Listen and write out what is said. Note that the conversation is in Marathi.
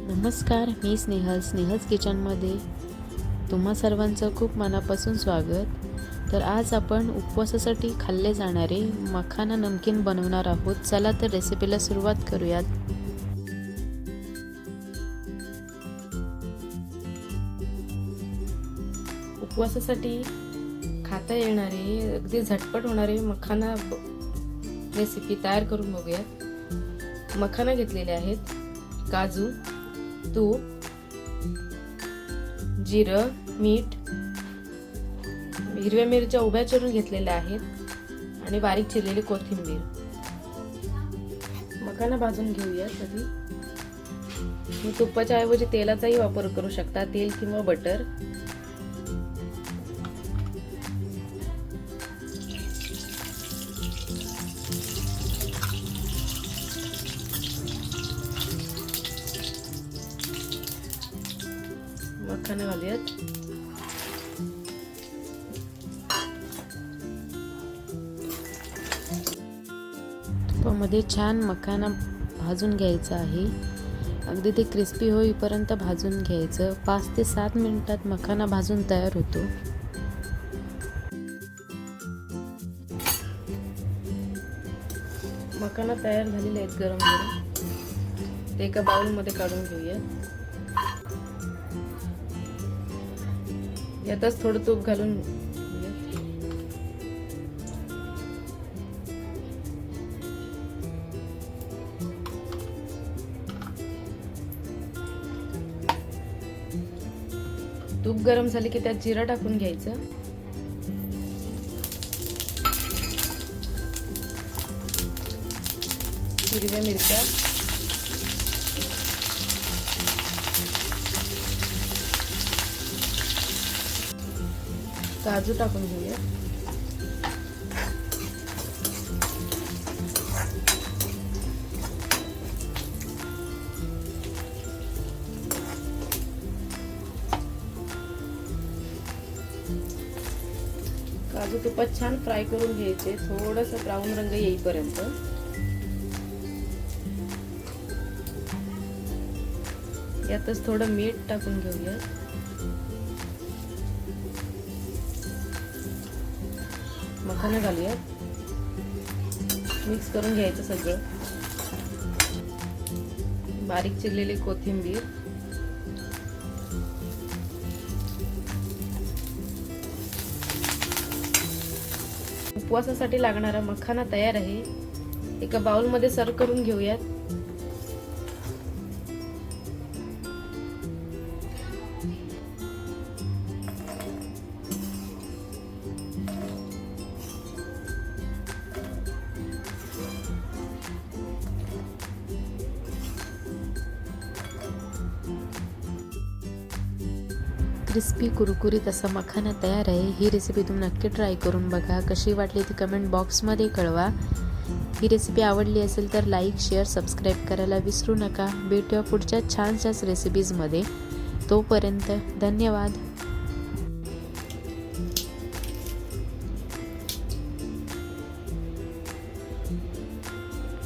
नमस्कार, मी स्नेहल्स किचनमध्ये तुम्हा सर्वांचं खूप मनापासून स्वागत। तर आज आपण उपवासासाठी खाल्ले जाणारे मखाना नमकीन बनवणार आहोत। चला तर रेसिपीला सुरुवात करूयात। उपवासासाठी खाता येणारे अगदी झटपट होणारे मखाना रेसिपी तयार करून बघूयात। मखाना घेतलेले आहेत, काजू, तूप, जिरं, मीठ, हिरव्या मिरच्या उभ्या चिरून घेतलेल्या आहेत आणि बारीक चिरलेली कोथिंबीर। मखाना भाजून घेऊया। आधी मी तुपाच्या ऐवजी तेलाचाही वापर करू शकता, तेल किंवा बटर। मखाना घालूयात। तुपामध्ये छान मखाना भाजून घ्यायचा आहे। अगदी ते क्रिस्पी होईपर्यंत भाजून घ्यायचं। 5 ते 7 मिनिटात मखाना भाजून तयार होतो। मखाना तयार झालेले आहेत गरम गरम। ते एका बाउल मध्ये काढून घेऊया। यातच थोडं तूप घालून तूप गरम झाले की त्यात जिरा टाकून घ्यायचं। हिरव्या मिरच्या, काजू टाकून घेऊया। काजू तुपात छान फ्राय करून घ्यायचे, थोडंसं ब्राऊन रंग येईपर्यंत। यातच थोडं मीठ टाकून घेऊया। मखाना घालूया, मिक्स करून घ्यायचं सगळं। बारीक चिरलेली कोथिंबीर, उपवासासाठी लागणारा मखाना तयार आहे। एका बाउल मध्ये सर्व करून घेऊयात। क्रिस्पी कुरकुरीत असा मखाना तयार आहे। ही रेसिपी तुम्ही नक्की ट्राय करून बघा। कशी वाटली ती कमेंट बॉक्समध्ये कळवा। ही रेसिपी आवडली असेल तर लाईक, शेअर, सबस्क्राईब करायला विसरू नका। भेटूया पुढच्या छानशाच रेसिपीजमध्ये। तोपर्यंत धन्यवाद।